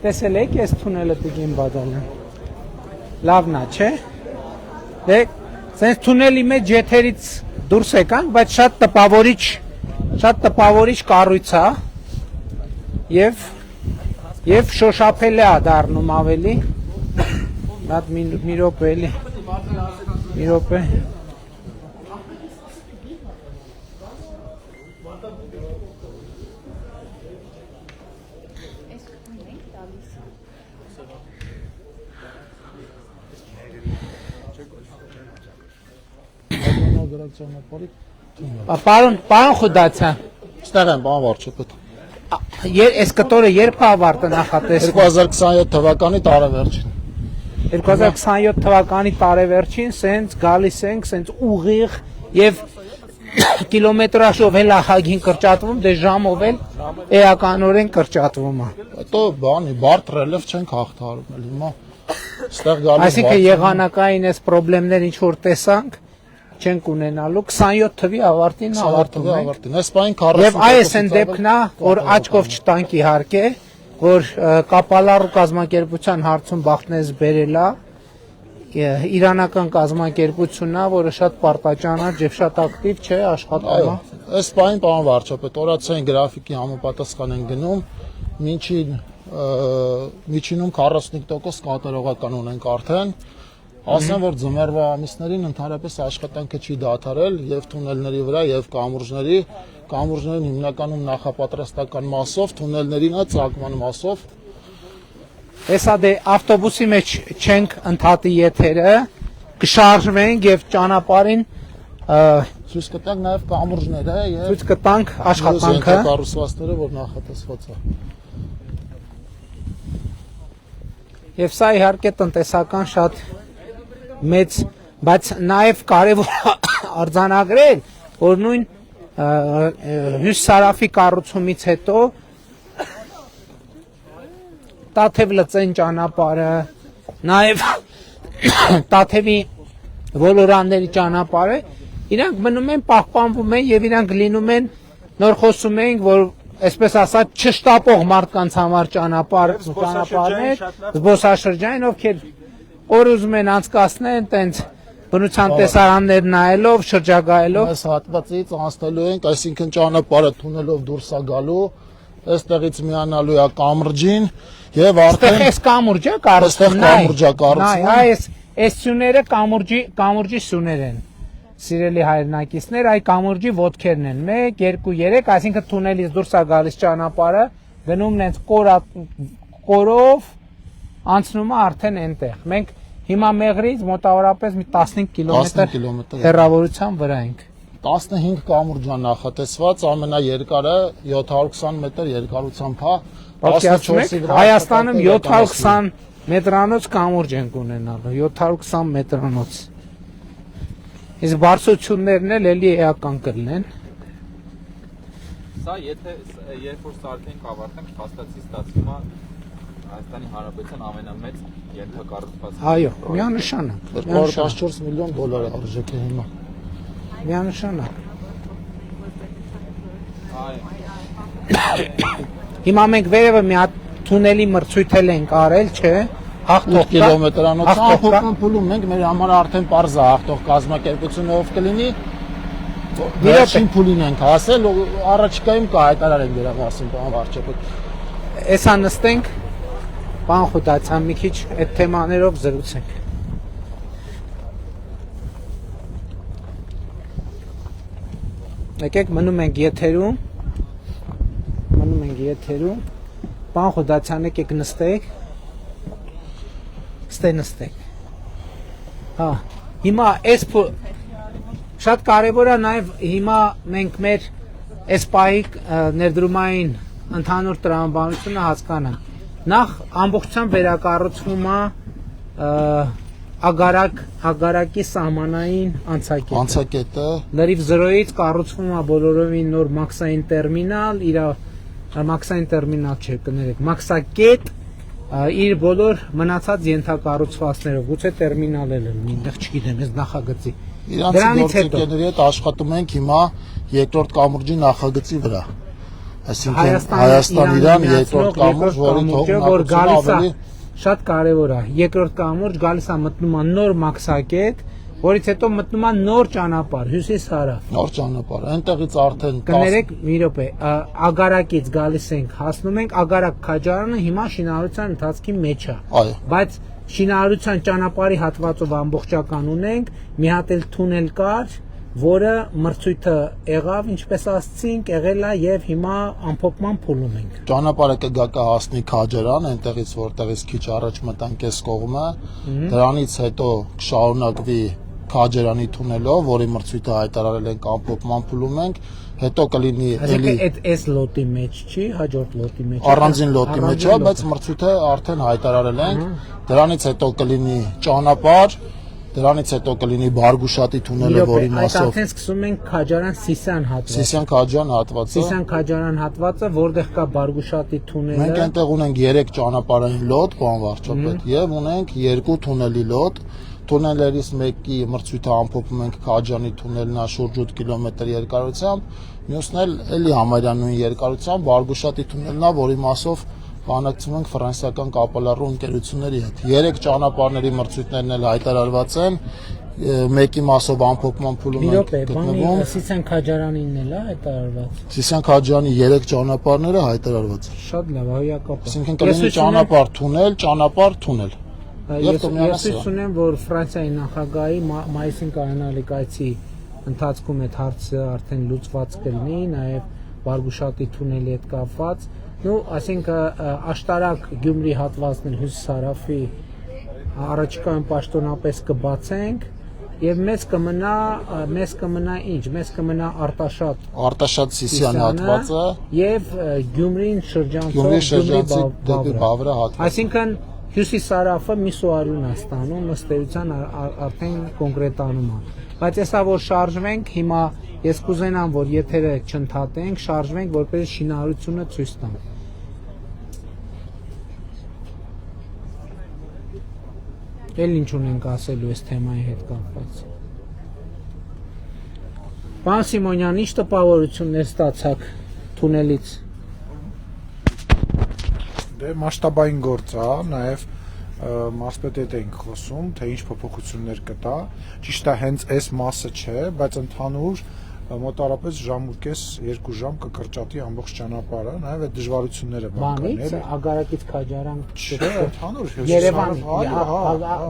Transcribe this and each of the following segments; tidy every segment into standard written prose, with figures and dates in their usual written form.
Տեսել եք այս թունելը Տիգին Բադալյան։ Լավն է, չէ՞։ Դե sense թունելի մեջ եթերից դուրս եկանք, բայց շատ տպավորիչ կառույց է եւ շոշափել է դառնում ավելի։ Հատ մի րոպե էլի։ Մի րոպե։ Պարոն Խուդացյան։ Ստեղ եմ, բան վարչապետ։ Այս կտորը երբ է ավարտը նախատեսվում։ 2027 թվականի տարեվերջին։ 2027 թվականի տարեվերջին սենց գալիս ենք, սենց ուղիղ եւ կիլոմետրաժով էլ ահագին կրճատվում, դե ժամով էլ էականորեն կրճատվում է։ Հետո բանի բարդ ռելիեֆ չենք հաղթարում էլ հիմա։ Ստեղ գալիս։ Այսինքն եղանակային այս խնդիրներ ինչ որ տեսանք չենք ունենալու 27 թվի ավարտին ավարտում ենք։ Այս պայն 40։ Եվ այս են դեպքն է, որ աչքով չտանք իհարկե, որ կապալառու կազմակերպության հարցում բախտնես բերել է իրանական կազմակերպությունն է, որը շատ պարտաճանաչ եւ շատ ակտիվ չէ աշխատում է։ Այս պայն պարոն վարչապետ, օրացիային գրաֆիկի համապատասխան են գնում, միջինում 45% կատարողական ունենք արդեն։ Ասեմ, որ ձմեռվա ամիսներին ընդհանրապես աշխատանքը չի դադարել եւ թունելների վրա եւ կամուրջներին հիմնականում նախապատրաստական մասով, թունելներին ծագման մասով։ Հեսա դե ավտոբուսի մեջ չենք ընդհատի եթերը, կշարժվենք եւ ճանապարհին ցույց կտանք նաեւ կամուրջները եւ ցույց կտանք աշխատանքը կառուցվածքները, որ նախատեսված է։ Եվ սա իհարկե տնտեսական շատ մեծ, բայց նաև կարևոր արձանագրել, որ նույն Հյուսիսարաֆի կառուցումից հետո Տաթև լծեն ճանապարհը, նաև Տաթևի ոլորանների ճանապարհը, իրանք մնում են, պահպանվում են եւ իրանք լինում են, նոր խոսում ենք, որ այսպես ասած չշտապող մարդկանց համար ճանապարհներ, զբոսաշրջային, ովքեր որ ուզում են անցկացնեն տենց բնության տեսարաններ նայելով, շրջագայելով։ Այս հատվածից անցնելու ենք, այսինքն ճանապարհը թունելով դուրս է գալու, այստեղից միանալու է կամրջին եւ արդեն այս կամուրջը կառուցվում է։ Այս սյուները կամուրջի սյուներ են։ Սիրելի հայրենակիցներ, այ կամուրջի ոտքերն են։ 1, 2, 3, այսինքն թունելից դուրս է գալիս ճանապարհը, գնում նենց կորով անցնում է արդեն այնտեղ։ Մենք հիմա Մեղրից մոտավորապես մի 15 կիլոմետր հեռավորության վրա ենք։ 15 կամուրջ է նախատեսված, ամենաերկարը 720 մետր երկարությամբ է։ Հայաստանում 720 մետրանոց կամուրջ ենք ունենալու, 720 մետրանոց։ Իսկ բարձրություններն էլ էլի էական կլինեն։ Սա երբ որ սարքենք ավարտենք, փաստացի ստացվում է Հայաստանի Հանրապետության ամենամեծ ենթակառուցվածքի։ Այո, միանշանակ։ 214 միլիոն դոլար է արժեքը հիմա։ Միանշանակ։ Հիմա մենք վերևը մի հատ թունելի մրցույթ ենք արել, չէ՞։ Հաղթող կիլոմետրանոց ամփոփան փուլում մենք մեր համար արդեն པարզ է հաղթող կազմակերպությունը ով կլինի։ Վերջին փուլին ենք հասել, առաջիկայում կհայտարարենք դրա մասին, պարոն վարչապետ։ Էսա նստենք Պարոն Խուդացյան, մի քիչ այդ թեմաներով զրուցենք։ Եկեք մնում ենք եթերում։ Պարոն Խուդացյան, եկեք նստեք։ Նստեք։ Հա, հիմա այս շատ կարևոր է նաև հիմա մենք մեր այս պահի ներդրումային ընդհանուր տրամաբանությունը հասկանանք։ Նախ ամբողջությամբ վերակառուցվում է Ագարակի սահմանային անցակետը։ Լրիվ 0-ից կառուցվում է բոլորովին նոր մաքսային տերմինալ, մաքսային տերմինալ չէ, կներեք, մաքսակետ իր բոլոր մնացած ենթակառուցվածքներով, գուցե տերմինալ էլ լինի, այնտեղ չգիտեմ, ես նախագծի։ Իրանցի գործընկերների հետ աշխատում ենք հիմա երկրորդ կամուրջի նախագծի վրա։ Այսինքն Հայաստան-Իրան երկրորդ կամուրջ, որի թողունակությունը ավելի շատ կարևոր է։ Երկրորդ կամուրջ գալիս է մտնում է նոր մաքսակետ, որից հետո մտնում է նոր ճանապարհ, հյուսիս-հարավ։ նոր ճանապարհ, այնտեղից արդեն կներեք մի րոպե, Ագարակից գալիս ենք, հասնում ենք Ագարակ Քաջարանը, հիմա շինարարության ընթացքի մեջ է։ Այո։ Բայց շինարարության ճանապարհի հատվածով ամբողջական ունենք, մի հատ էլ թունել կար, որը մրցույթը եղավ, ինչպես ասացինք, եղել է եւ հիմա ամփոփման փուլում ենք։ Ճանապարհը կգա կհասնի Քաջարան, այնտեղից որտեղից քիչ առաջ մտանք էս կողմը, դրանից հետո կշարունակվի Քաջարանի թունելով, որի մրցույթը հայտարարել ենք ամփոփման փուլում ենք, հետո կլինի էլի այս լոտի մեջ չի, հաջորդ լոտի մեջ է։ Առանձին լոտի մեջ է, բայց մրցույթը արդեն հայտարարել ենք, դրանից հետո կլինի ճանապարհ, դրանից հետո կլինի Բարգուշատի թունելը, որի մասով Այդ արդեն սկսում ենք Քաջարան-Սիսիան հատվածը։ Սիսիան-Քաջարան հատվածը։ Սիսիան-Քաջարան հատվածը, որտեղ կա Բարգուշատի թունելը։ Մենք այնտեղ ունենք 3 ճանապարհային լոտ, պարոն վարչապետ, եւ ունենք 2 թունելի լոտ։ Թունելներից մեկի մրցույթը ամփոփում ենք Քաջարանի թունելն է շուրջ 8 կիլոմետր երկարությամբ, մյուսն էլ էլի համարյա նույն երկարությամբ Բարգուշատի թունելն է, որի մասով բանակցում ենք ֆրանսիական կապալառու ընկերությունների հետ։ 3 ճանապարհների մրցույթներն էլ հայտարարված են, մեկի մասով ամփոփման փուլում ենք գտնվում։ Սիսիան Քաջարանինն էլ է հայտարարված։ Սիսիան Քաջարանի 3 ճանապարհները հայտարարված են։ Շատ լավ, հոյակապ։ Այսինքն կլինի ճանապարհ թունել, ճանապարհ թունել։ Ես հույս որ Ֆրանսիայի նախագահի մայիսին կայանալիք այցի ընթացքում այդ հարցը արդեն լուծված կլինի, նաև Բարգուշատի թունելի հետ կապված։ Ну, այսինքն աշտարակ Գյումրի հատվածն հյուսիս-հարավի առաջիկայում պաշտոնապես կբացենք եւ մեզ կմնա ինչ, մեզ կմնա Արտաշատ Սիսիան հատվածը եւ Գյումրին շրջանցող Գյումրի դեպի Բավրա հատվածը։ Այսինքն հյուսիս-հարավը միսոարյուն է ստանում, ըստ էության արդեն կոնկրետանում է։ Բայց հեսա որ շարժվենք, հիմա ես կուզենամ, որ եթերը չընդհատենք, շարժվենք, որպես շինարարությունը ցույց տամ։ Էլ ինչ ունենք ասելու այս թեմայի հետ կապված։ Պարոն Սիմոնյան, ինչ տպավորություններ ստացաք թունելից։ Դե մասշտաբային գործ է, նաև մարզպետի հետ ենք խոսում, թե ինչ փոփոխություններ կտա։ Ճիշտ է, հենց այս մասը չէ, բայց ընդհանուր մոտարապես ժամ ու կես 2 ժամ կկրճատի ամբողջ ճանապարհը, նաև այդ դժվարությունները բանից Ագարակից Քաջարան չէ, ընդհանուր Երևան,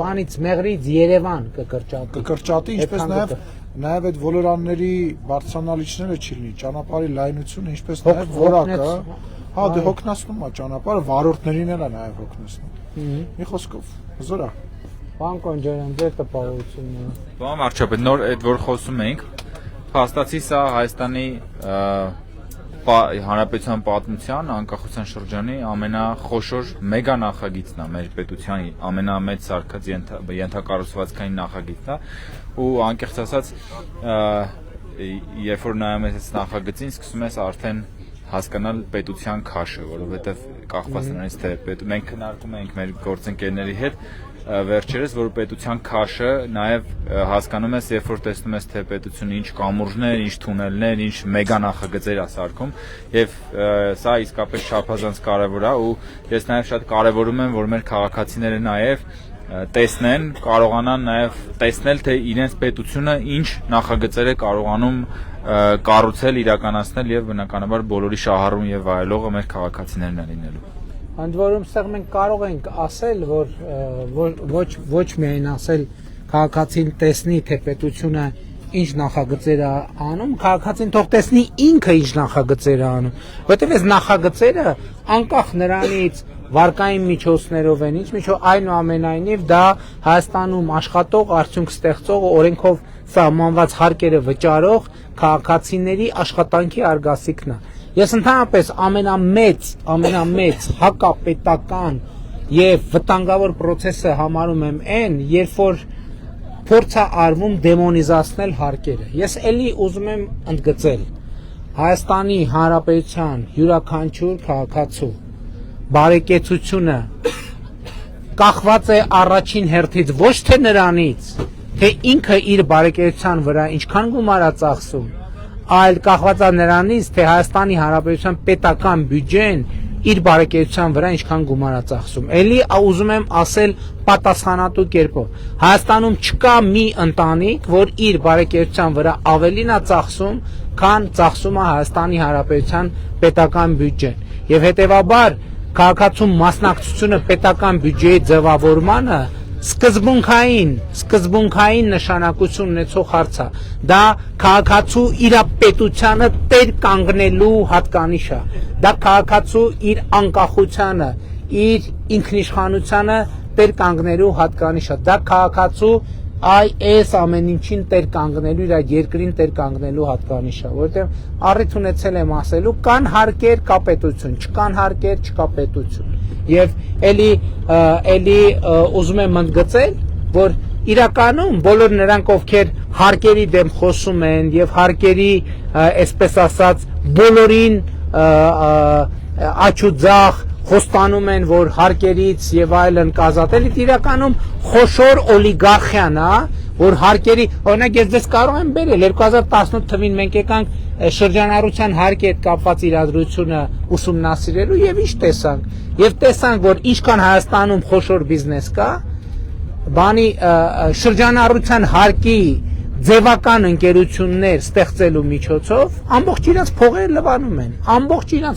բանից Մեղրից Երևան կկրճատի, ինչպես նաև այդ ոլորանների բարձրանալիչները չի լինի, ճանապարհի լայնությունը, ինչպես նաև որակը, հա դե հոգնածնում է ճանապարհը, վարորդներին էլ է նաև հոգնածնում։ Մի խոսքով, զորա։ Պարոն Կոնջարյան, ձեր տպավորությունները։ Պարոն վարչապետ, նոր այդ որ խոսում ենք, փաստացի սա Հայաստանի Հանրապետության պատմության անկախության շրջանի ամենախոշոր մեգա նախագիծն է, մեր պետության ամենամեծ սարքած ենթակառուցվածքային նախագիծն է, ու անկեղծ ասած, երբ որ նայում ես այս նախագծին, սկսում ես արդեն հասկանալ պետության քաշը, որովհետև կախված նրանից թե մենք քննարկում ենք մեր գործընկերների հետ վերջերս, որ պետության քաշը նաև հասկանում ես, երբ որ տեսնում ես թե պետությունը ինչ կամուրջներ, ինչ թունելներ, ինչ մեգա նախագծեր է սարքում, եւ սա իսկապես չափազանց կարևոր է, ու ես նաև շատ կարևորում եմ, որ մեր քաղաքացիները նաև տեսնեն, կարողանան նաև տեսնել, թե իրենց պետությունը ինչ նախագծեր է կարողանում կառուցել, իրականացնել եւ բնականաբար բոլորի շահառուն եւ վայելողը մեր քաղաքացիներն են լինելու։ Ընդ որում սեղ մենք կարող ենք ասել, որ ոչ միայն ասել քաղաքացին տեսնի, թե պետությունը ինչ նախագծեր է անում, քաղաքացին թող տեսնի ինքը ինչ նախագծեր է անում, որտեղ այս նախագծերը անկախ նրանից վարկային միջոցներով են, այնուամենայնիվ դա Հայաստանում աշխատող, արդյունք ստեղծող, օրենքով սահմանված հարկերը վճարող քաղաքացիների աշխատանքի արգասիքն է։ Ես ընդհանրապես ամենամեծ հակապետական եւ վտանգավոր process-ը համարում եմ այն, երբ որ փորձ է արվում դեմոնիզացնել հարկերը։ Ես էլի ուզում եմ ընդգծել Հայաստանի Հանրապետության յուրաքանչյուր քաղաքացու բարեկեցությունը կախված է առաջին հերթից ոչ թե նրանից, թե ինքը իր բարեկեցության վրա ինչքան գումար է ծախսում, այլ կախված է նրանից, թե Հայաստանի Հանրապետության պետական բյուջեն իր բարեկեցության վրա ինչքան գումար է ծախսում։ Էլի ուզում եմ ասել պատասխանատու կերպով։ Հայաստանում չկա մի ընտանիք, որ իր բարեկեցության վրա ավելին է ծախսում, քան ծախսում է Հայաստանի Հանրապետության պետական բյուջեն։ Եվ հետևաբար քաղաքացու մասնակցությունը պետական բյուջեի ձևավորմանը սկզբունքային նշանակություն ունեցող հարց է։ Դա քաղաքացու իր պետությանը տեր կանգնելու հատկանիշ է։ Դա քաղաքացու իր անկախությանը, իր ինքնիշխանությանը տեր կանգնելու հատկանիշ է։ Դա քաղաքացու այս ամեն ինչին տեր կանգնելու, իր երկրին տեր կանգնելու հատկանիշ է, որովհետև առիթ ունեցել եմ ասելու, կան հարկեր, կա պետություն, չկան հարկեր, չկա պետություն։ Եվ էլի ուզում եմ ընդգծել, որ իրականում բոլոր նրանք, ովքեր հարկերի դեմ խոսում են եւ հարկերի, այսպես ասած, բոլորին աչուձախ խոստանում են, որ հարկերից եւ այլն կազատել, իրականում խոշոր օլիգարխիան է, որ հարկերի, օրինակ ես դες կարող եմ բերել 2018 թվին մենք եկանք շրջանառության հարկի հետ կապված իրադրությունը ուսումնասիրելու եւ ինչ տեսանք։ Եվ տեսանք, որ ինչքան Հայաստանում խոշոր բիզնես կա, բանի շրջանառության հարկի ձևական ընկերություններ ստեղծելու միջոցով ամբողջ իրաց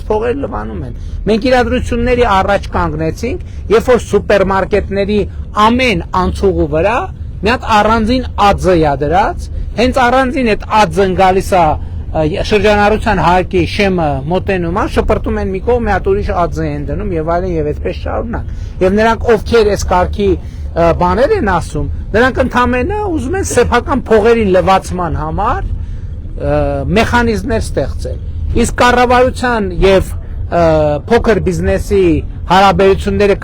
փողերը լվանում են։ Մենք իրադրությունների առաջ կանգնեցինք, երբ որ սուպերմարկետների ամեն անցուղու վրա մի հատ առանձին ԱԾ-ը դրած, հենց առանձին այդ ԱԾ-ն գալիս է շրջանառության հարկի շեմը մոտենում է, շպրտում են մի կողմ, մի հատ ուրիշ ԱԾ են դնում եւ այլն եւ այդպես շարունակ։ Եվ նրանք ովքեր այս կարգի բաներ են ասում, նրանք ընդամենը ուզում են սեփական փողերի լվացման համար մեխանիզմներ ստեղծել։ Իսկ կառավարության եւ փոքր բիզնեսի հարաբերությունները